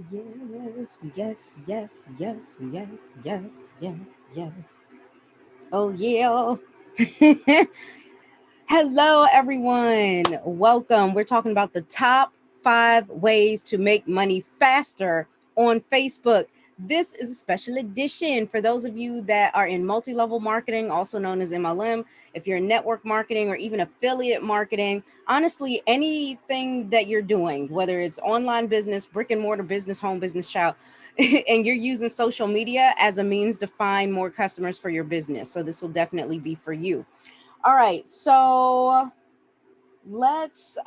Yes, yes, yes, yes, yes, yes, yes, yes. Oh, yeah. Hello, everyone. Welcome. We're talking about the top 5 ways to make money faster on Facebook. This is a special edition for those of you that are in multi level marketing, also known as MLM. If you're in network marketing or even affiliate marketing, honestly, anything that you're doing, whether it's online business, brick and mortar business, home business, child, and you're using social media as a means to find more customers for your business. So, this will definitely be for you. All right, so let's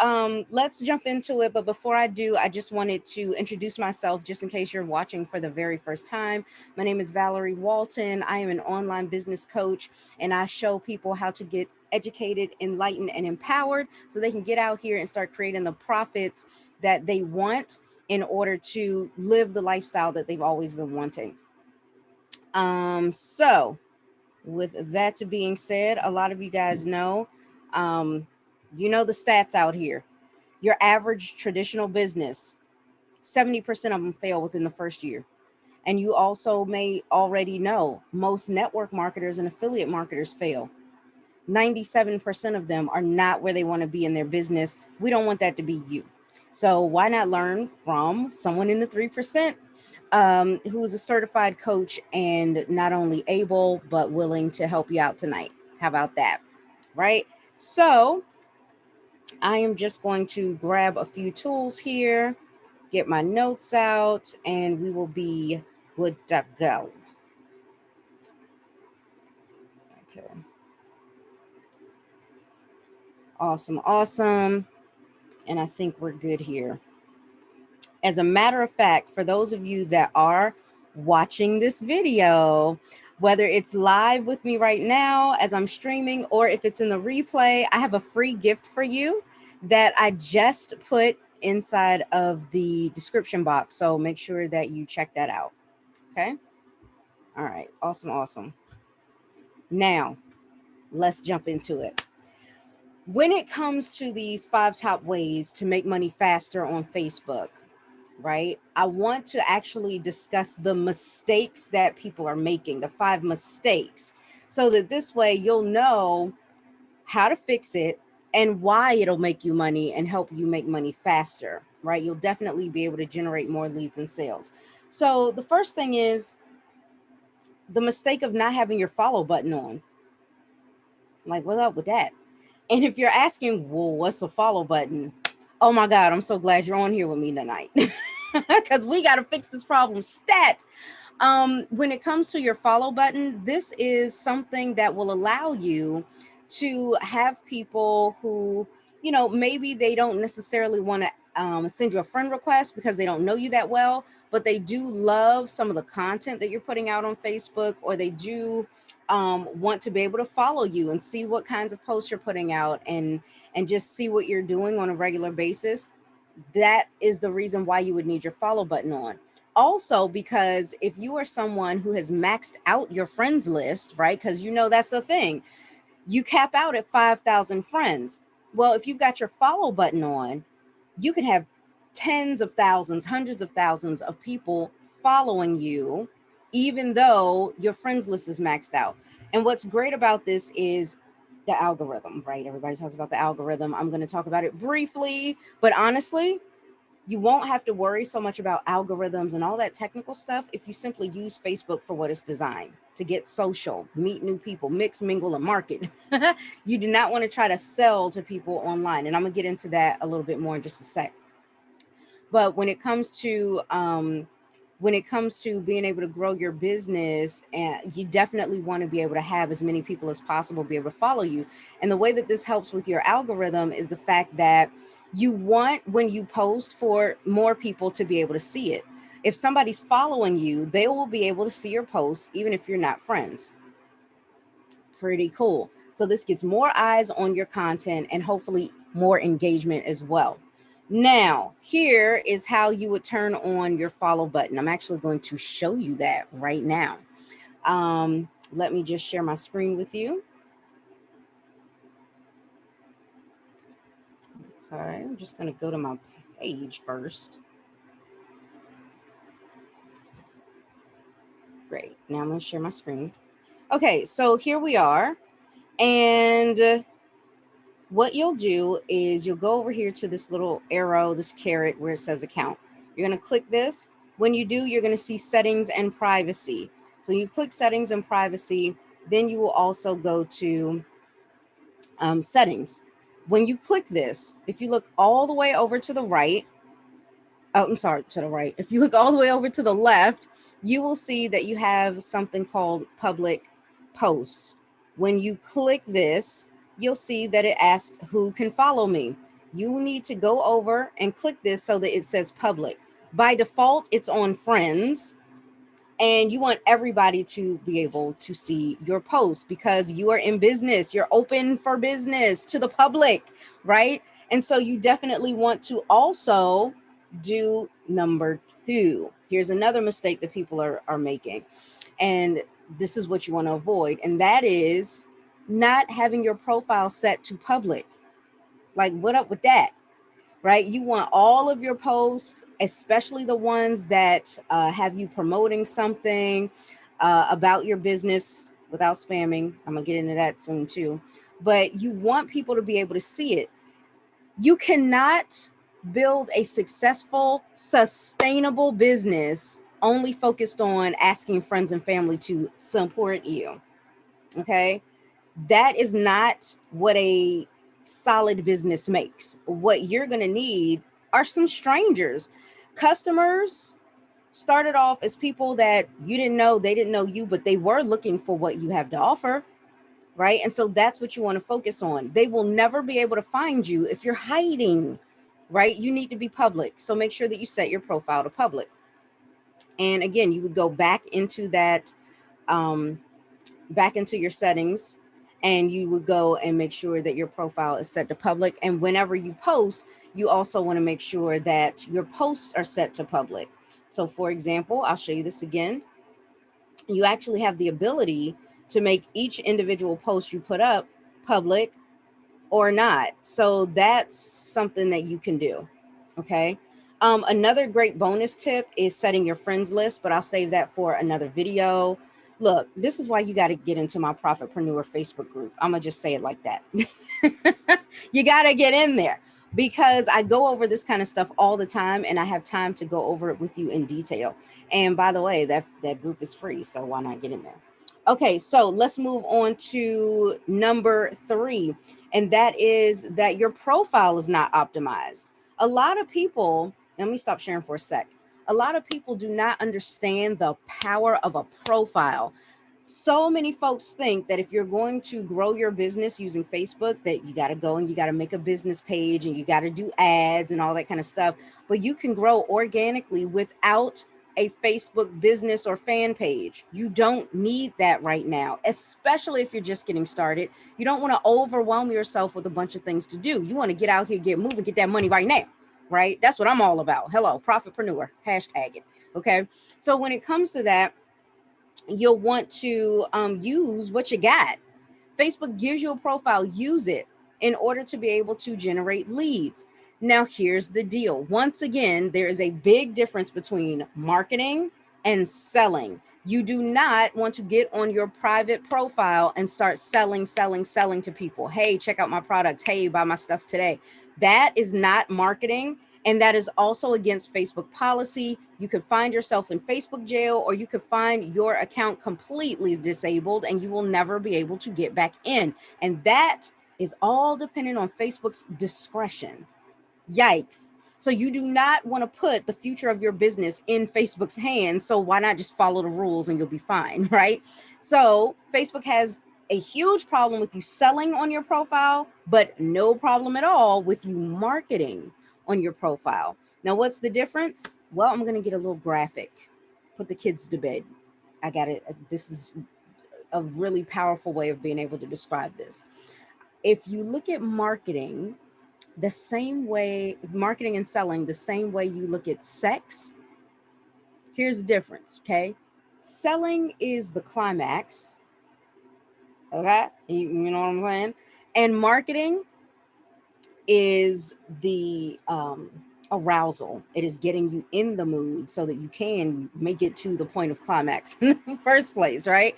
jump into it. But before I do, I just wanted to introduce myself just in case you're watching for the very first time. My name is Valerie Walton. I am an online business coach, and I show people how to get educated, enlightened, and empowered so they can get out here and start creating the profits that they want in order to live the lifestyle that they've always been wanting. So with that to being said, a lot of you guys know, um, the stats out here. Your average traditional business, 70% of them fail within the first year. And you also may already know most network marketers and affiliate marketers fail. 97% of them are not where they want to be in their business. We don't want that to be you. So why not learn from someone in the 3%, who is a certified coach and not only able, but willing to help you out tonight? How about that? Right? So I am just going to grab a few tools here, get my notes out, and we will be good to go. Okay. Awesome. Awesome. And I think we're good here. As a matter of fact, for those of you that are watching this video, whether it's live with me right now as I'm streaming or if it's in the replay, I have a free gift for you that I just put inside of the description box. So make sure that you check that out. Okay. All right. Awesome. Awesome. Now, let's jump into it. When it comes to these 5 top ways to make money faster on Facebook, right? I want to actually discuss the mistakes that people are making, the 5 mistakes, so that this way you'll know how to fix it and why it'll make you money and help you make money faster, right? You'll definitely be able to generate more leads and sales. So the first thing is the mistake of not having your follow button on. Like, what up with that? And if you're asking, well, what's a follow button? Oh my God, I'm so glad you're on here with me tonight because we got to fix this problem stat. When it comes to your follow button, this is something that will allow you to have people who, maybe they don't necessarily want to send you a friend request because they don't know you that well, but they do love some of the content that you're putting out on Facebook, or they do want to be able to follow you and see what kinds of posts you're putting out, and just see what you're doing on a regular basis. That is the reason why you would need your follow button on. Also, because if you are someone who has maxed out your friends list, right? Because that's the thing, you cap out at 5,000 friends. Well, if you've got your follow button on, you can have tens of thousands, hundreds of thousands of people following you, even though your friends list is maxed out. And what's great about this is the algorithm, right? Everybody talks about the algorithm. I'm going to talk about it briefly, but honestly, you won't have to worry so much about algorithms and all that technical stuff if you simply use Facebook for what it's designed to get social, meet new people, mix, mingle, and market. You do not want to try to sell to people online. And I'm going to get into that a little bit more in just a sec. But when it comes to being able to grow your business, and you definitely want to be able to have as many people as possible be able to follow you. And the way that this helps with your algorithm is the fact that you want, when you post, for more people to be able to see it. If somebody's following you, they will be able to see your posts even if you're not friends. Pretty cool. So this gets more eyes on your content and hopefully more engagement as well. Now, here is how you would turn on your follow button. I'm actually going to show you that right now. Let me just share my screen with you. Okay, I'm just going to go to my page first. Great. Now I'm going to share my screen. Okay, so here we are. And what you'll do is you'll go over here to this little arrow, this caret where it says account. You're going to click this. When you do, you're going to see settings and privacy. So you click settings and privacy, then you will also go to settings. When you click this, if you look all the way over to the right, oh, I'm sorry, to the right. If you look all the way over to the left, you will see that you have something called public posts. When you click this, you'll see that it asks who can follow me. You need to go over and click this so that it says public. By default, it's on friends, and you want everybody to be able to see your post because you are in business. You're open for business to the public, right? And so you definitely want to also do number 2. Here's another mistake that people are making. And this is what you want to avoid. And that is not having your profile set to public. Like, what up with that? Right? You want all of your posts, especially the ones that have you promoting something about your business without spamming. I'm going to get into that soon too. But you want people to be able to see it. You cannot build a successful, sustainable business only focused on asking friends and family to support you. Okay? That is not what a solid business makes. What you're going to need are some strangers. Customers started off as people that you didn't know, they didn't know you, but they were looking for what you have to offer, right? And so that's what you want to focus on. They will never be able to find you if you're hiding, right? You need to be public. So make sure that you set your profile to public. And again, you would go back into that, back into your settings, and you would go and make sure that your profile is set to public. And whenever you post, you also want to make sure that your posts are set to public. So for example, I'll show you this again. You actually have the ability to make each individual post you put up public or not. So that's something that you can do. Okay. Another great bonus tip is setting your friends list, but I'll save that for another video. Look, this is why you got to get into my Profitpreneur Facebook group. I'm going to just say it like that. You got to get in there because I go over this kind of stuff all the time and I have time to go over it with you in detail. And by the way, that group is free. So why not get in there? Okay, so let's move on to number 3. And that is that your profile is not optimized. A lot of people, let me stop sharing for a sec. A lot of people do not understand the power of a profile. So many folks think that if you're going to grow your business using Facebook, that you got to go and you got to make a business page and you got to do ads and all that kind of stuff. But you can grow organically without a Facebook business or fan page. You don't need that right now, especially if you're just getting started. You don't want to overwhelm yourself with a bunch of things to do. You want to get out here, get moving, get that money right now, right? That's what I'm all about. Hello, Profitpreneur, hashtag it. Okay. So when it comes to that, you'll want to use what you got. Facebook gives you a profile, use it in order to be able to generate leads. Now, here's the deal. Once again, there is a big difference between marketing and selling. You do not want to get on your private profile and start selling to people. Hey, check out my products. Hey, buy my stuff today. That is not marketing. And that is also against Facebook policy. You could find yourself in Facebook jail, or you could find your account completely disabled and you will never be able to get back in. And that is all dependent on Facebook's discretion. Yikes. So you do not want to put the future of your business in Facebook's hands. So why not just follow the rules and you'll be fine, right? So Facebook has a huge problem with you selling on your profile, but no problem at all with you marketing on your profile. Now, what's the difference? Well, I'm going to get a little graphic. Put the kids to bed. I got it. This is a really powerful way of being able to describe this. If you look at marketing the same way, marketing and selling the same way you look at sex, here's the difference, okay? Selling is the climax, okay? You know what I'm saying? And marketing is the, arousal. It is getting you in the mood so that you can make it to the point of climax in the first place, right?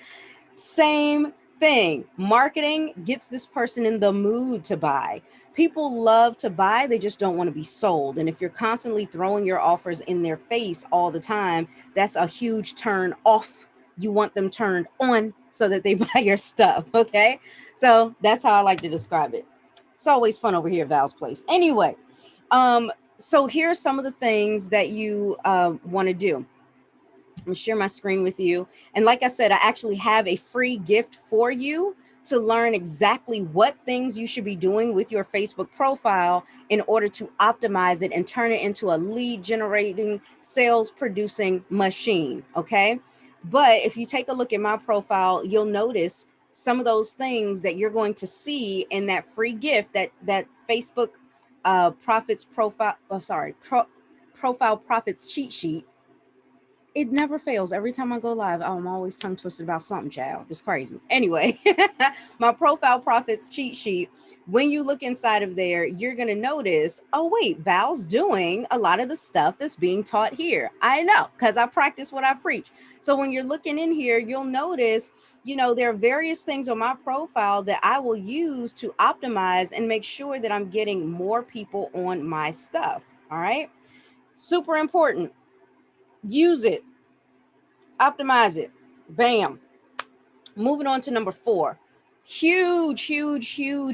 Same thing. Marketing gets this person in the mood to buy. People love to buy, they just don't want to be sold. And if you're constantly throwing your offers in their face all the time, that's a huge turn off. You want them turned on so that they buy your stuff. Okay. So that's how I like to describe it. It's always fun over here at Val's Place. Anyway, so here are some of the things that you want to do. I'm gonna share my screen with you. And like I said, I actually have a free gift for you to learn exactly what things you should be doing with your Facebook profile in order to optimize it and turn it into a lead generating, sales producing machine. Okay. But if you take a look at my profile, you'll notice some of those things that you're going to see in that free gift, that Facebook profile profits cheat sheet. It never fails. Every time I go live, I'm always tongue twisted about something, child. It's crazy. Anyway, my profile profits cheat sheet. When you look inside of there, you're going to notice, oh, wait, Val's doing a lot of the stuff that's being taught here. I know, because I practice what I preach. So when you're looking in here, you'll notice, there are various things on my profile that I will use to optimize and make sure that I'm getting more people on my stuff. All right. Super important. Use it. Optimize it. Bam. Moving on to number 4. Huge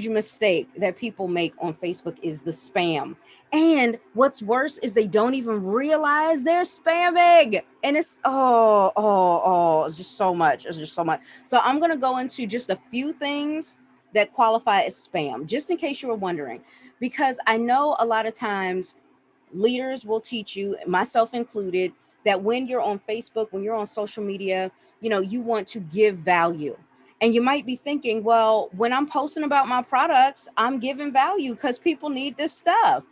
mistake that people make on Facebook is the spam. And what's worse is they don't even realize they're spamming. And it's, it's just so much. It's just so much. So I'm going to go into just a few things that qualify as spam, just in case you were wondering, because I know a lot of times leaders will teach you, myself included, that when you're on Facebook, when you're on social media, you want to give value. And you might be thinking, well, when I'm posting about my products, I'm giving value because people need this stuff.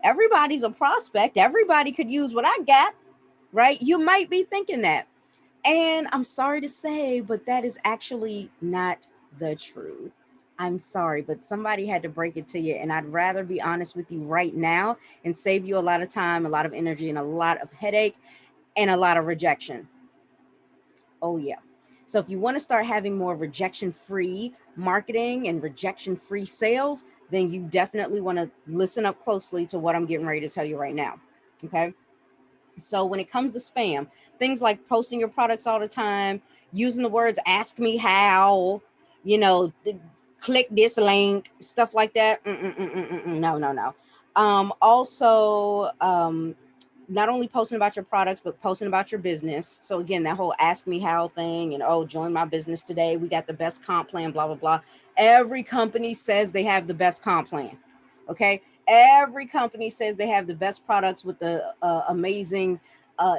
Everybody's a prospect. Everybody could use what I got, right? You might be thinking that. And I'm sorry to say, but that is actually not the truth. I'm sorry, but somebody had to break it to you. And I'd rather be honest with you right now and save you a lot of time, a lot of energy, and a lot of headache and a lot of rejection. Oh, yeah. So if you want to start having more rejection-free marketing and rejection-free sales, then you definitely want to listen up closely to what I'm getting ready to tell you right now. Okay. So when it comes to spam, things like posting your products all the time, using the words ask me how, click this link, stuff like that. No. Also, not only posting about your products, but posting about your business. So again, that whole ask me how thing and, oh, join my business today. We got the best comp plan, blah, blah, blah. Every company says they have the best comp plan. Okay. Every company says they have the best products with the amazing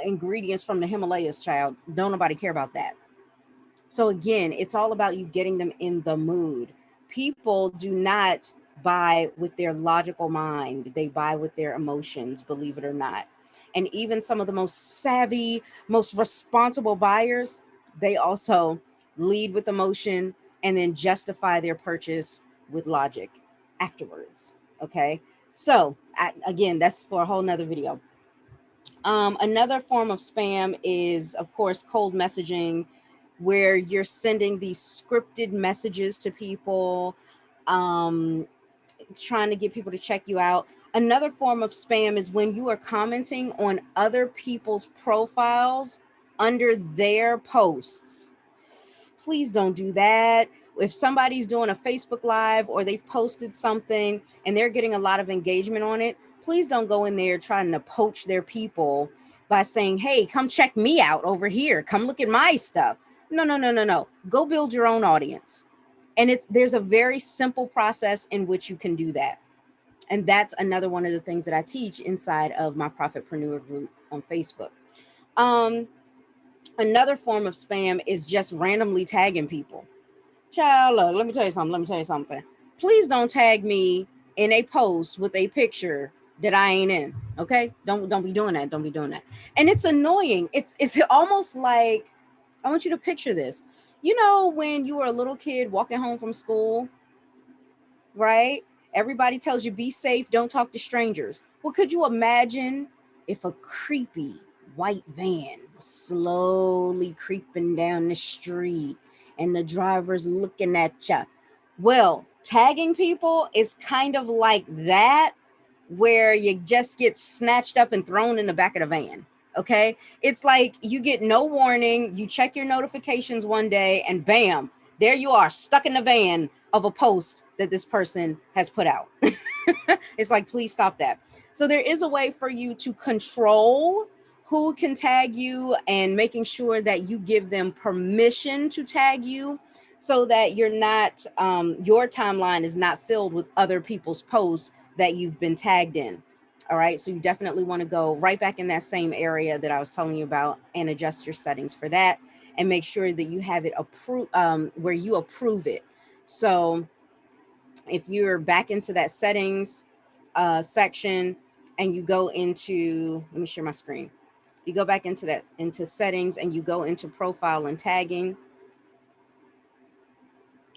ingredients from the Himalayas, child. Don't nobody care about that. So again, it's all about you getting them in the mood. People do not buy with their logical mind. They buy with their emotions, believe it or not. And even some of the most savvy, most responsible buyers, they also lead with emotion and then justify their purchase with logic afterwards. Okay. So again, that's for a whole nother video. Another form of spam is, of course, cold messaging, where you're sending these scripted messages to people, trying to get people to check you out. Another form of spam is when you are commenting on other people's profiles under their posts. Please don't do that. If somebody's doing a Facebook Live or they've posted something and they're getting a lot of engagement on it, please don't go in there trying to poach their people by saying, hey, come check me out over here. Come look at my stuff. No. Go build your own audience. And there's a very simple process in which you can do that. And that's another one of the things that I teach inside of my Profitpreneur group on Facebook. Another form of spam is just randomly tagging people. Child, look, let me tell you something. Please don't tag me in a post with a picture that I ain't in. Okay. Don't be doing that. Don't be doing that. And it's annoying. It's almost like, I want you to picture this. When you were a little kid walking home from school, right? Everybody tells you be safe, don't talk to strangers. Well, could you imagine if a creepy white van was slowly creeping down the street and the driver's looking at you? Well, tagging people is kind of like that, where you just get snatched up and thrown in the back of the van. Okay. It's like you get no warning. You check your notifications one day and bam, there you are, stuck in the van of a post that this person has put out. It's like, please stop that. So there is a way for you to control who can tag you and making sure that you give them permission to tag you, so that you're not, your timeline is not filled with other people's posts that you've been tagged in. All right. So you definitely want to go right back in that same area that I was telling you about and adjust your settings for that, and make sure that you have it approved, where you approve it. So if you're back into that settings section and you go into, let me share my screen. You go back into that, into settings, and you go into profile and tagging.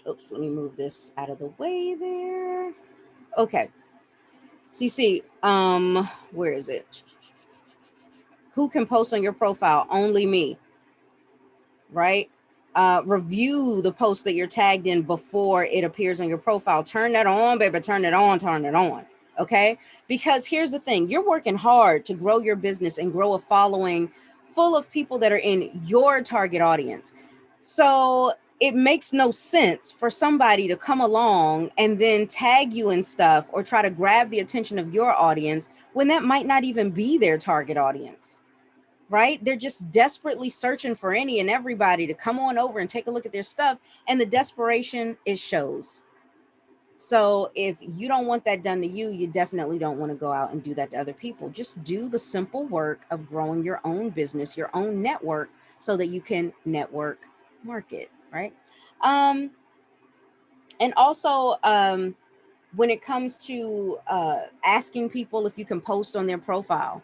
Oops, let me move this out of the way there. Okay. So you see, where is it? Who can post on your profile? Only me, right? Review the post that you're tagged in before it appears on your profile. Turn that on, baby. Turn it on, turn it on. Okay. Because here's the thing, you're working hard to grow your business and grow a following full of people that are in your target audience. So it makes no sense for somebody to come along and then tag you and stuff, or try to grab the attention of your audience when that might not even be their target audience. Right? They're just desperately searching for any and everybody to come on over and take a look at their stuff. And the desperation, it shows. So if you don't want that done to you, you definitely don't want to go out and do that to other people. Just do the simple work of growing your own business, your own network, so that you can network market, right? And also, when it comes to asking people if you can post on their profile,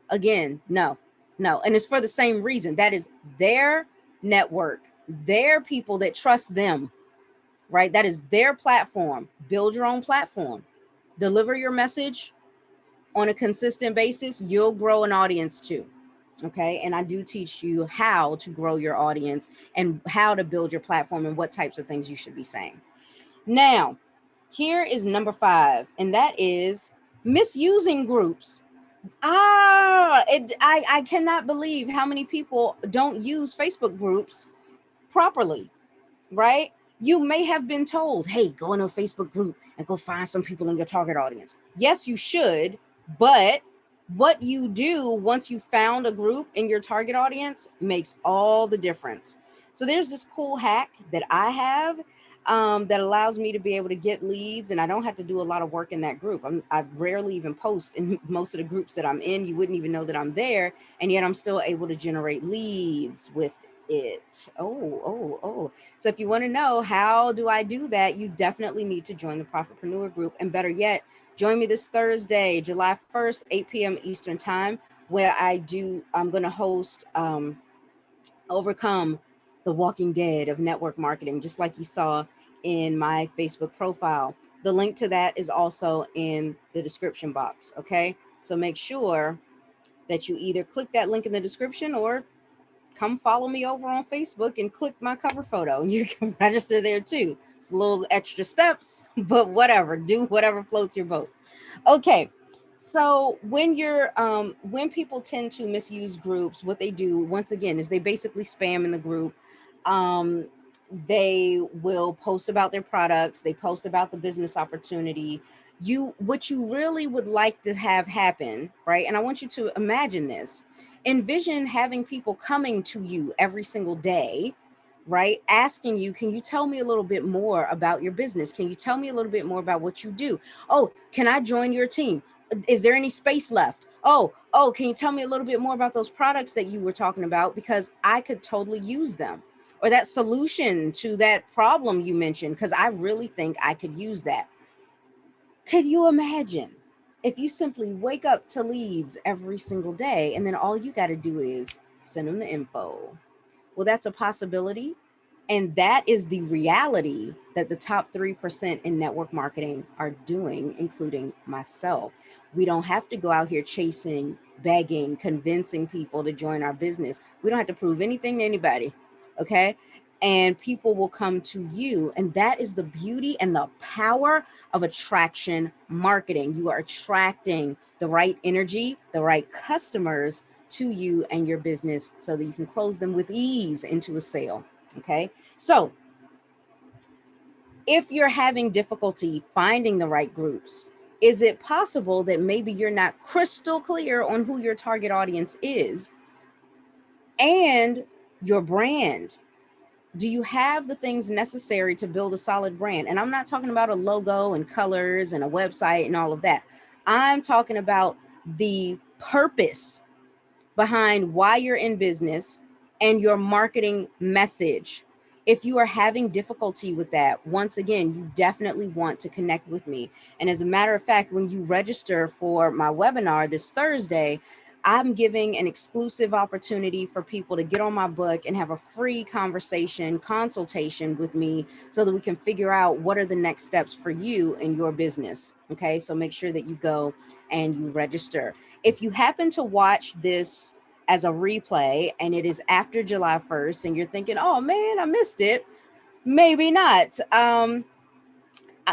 again, no. And it's for the same reason. That is their network, their people that trust them, right? That is their platform. Build your own platform. Deliver your message on a consistent basis. You'll grow an audience too. Okay. And I do teach you how to grow your audience and how to build your platform and what types of things you should be saying. Now, here is number 5, and that is misusing groups. I cannot believe how many people don't use Facebook groups properly, right? You may have been told, hey, go in a Facebook group and go find some people in your target audience. Yes, you should, but what you do once you found a group in your target audience makes all the difference. So there's this cool hack that I have, that allows me to be able to get leads, and I don't have to do a lot of work in that group. I rarely even post in most of the groups that I'm in. You wouldn't even know that I'm there, and yet I'm still able to generate leads with it. Oh. So if you want to know how do I do that, you definitely need to join the Profitpreneur group, and better yet, join me this Thursday, July 1st, 8 p.m. Eastern time, where I'm going to host Overcome the Walking Dead of network marketing, just like you saw in my Facebook profile. The link to that is also in the description box. Okay. So make sure that you either click that link in the description or come follow me over on Facebook and click my cover photo. You can register there too. It's a little extra steps, but whatever, do whatever floats your boat. Okay. So when people tend to misuse groups, what they do once again is they basically spam in the group. Um, they will post about their products. They post about the business opportunity. What you really would like to have happen, right? And I want you to imagine this. Envision having people coming to you every single day, right? Asking you, can you tell me a little bit more about your business? Can you tell me a little bit more about what you do? Oh, can I join your team? Is there any space left? Oh, can you tell me a little bit more about those products that you were talking about? Because I could totally use them. Or that solution to that problem you mentioned, because I really think I could use that. Could you imagine if you simply wake up to leads every single day and then all you got to do is send them the info? Well, that's a possibility. And that is the reality that the top 3% in network marketing are doing, including myself. We don't have to go out here chasing, begging, convincing people to join our business. We don't have to prove anything to anybody. Okay. And people will come to you. And that is the beauty and the power of attraction marketing. You are attracting the right energy, the right customers to you and your business so that you can close them with ease into a sale. Okay. So if you're having difficulty finding the right groups, is it possible that maybe you're not crystal clear on who your target audience is and your brand? Do you have the things necessary to build a solid brand? And I'm not talking about a logo and colors and a website and all of that. I'm talking about the purpose behind why you're in business and your marketing message. If you are having difficulty with that, once again, you definitely want to connect with me. And as a matter of fact, when you register for my webinar this Thursday, I'm giving an exclusive opportunity for people to get on my book and have a free consultation with me so that we can figure out what are the next steps for you in your business. Okay, so make sure that you go and you register. If you happen to watch this as a replay and it is after July 1st and you're thinking, oh man, I missed it, maybe not.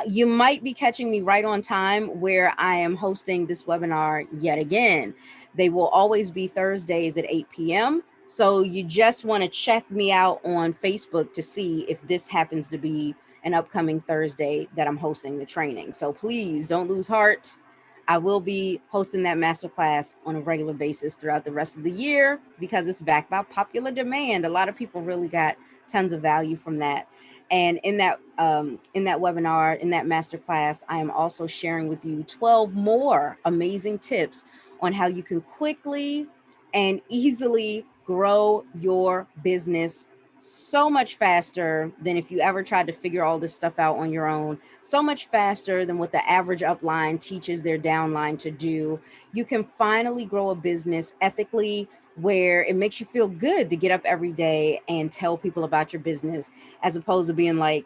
You might be catching me right on time where I am hosting this webinar yet again. They will always be Thursdays at 8 p.m. So you just want to check me out on Facebook to see if this happens to be an upcoming Thursday that I'm hosting the training. So please don't lose heart. I will be hosting that masterclass on a regular basis throughout the rest of the year because it's backed by popular demand. A lot of people really got tons of value from that. And in that webinar, in that masterclass, I am also sharing with you 12 more amazing tips on how you can quickly and easily grow your business so much faster than if you ever tried to figure all this stuff out on your own, so much faster than what the average upline teaches their downline to do. You can finally grow a business ethically where it makes you feel good to get up every day and tell people about your business, as opposed to being like,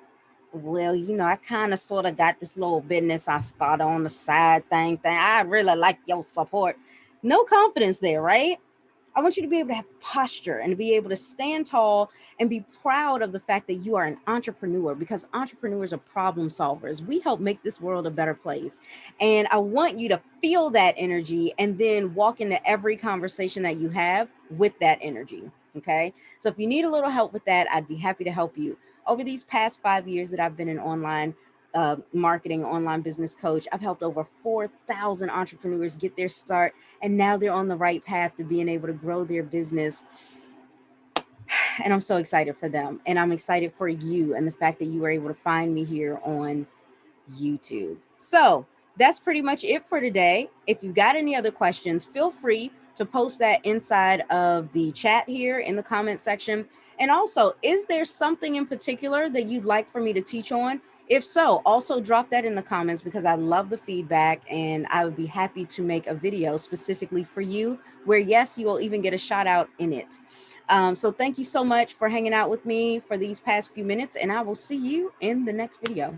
well, I kind of sort of got this little business I started on the side thing. I really like your support. No confidence there, right? I want you to be able to have posture and to be able to stand tall and be proud of the fact that you are an entrepreneur, because entrepreneurs are problem solvers. We help make this world a better place. And I want you to feel that energy and then walk into every conversation that you have with that energy. Okay. So if you need a little help with that, I'd be happy to help you. Over these past 5 years that I've been an online marketing, online business coach, I've helped over 4,000 entrepreneurs get their start, and now they're on the right path to being able to grow their business. And I'm so excited for them. And I'm excited for you and the fact that you were able to find me here on YouTube. So that's pretty much it for today. If you've got any other questions, feel free to post that inside of the chat here in the comment section. And also, is there something in particular that you'd like for me to teach on? If so, also drop that in the comments because I love the feedback and I would be happy to make a video specifically for you where, yes, you will even get a shout out in it. So thank you so much for hanging out with me for these past few minutes, and I will see you in the next video.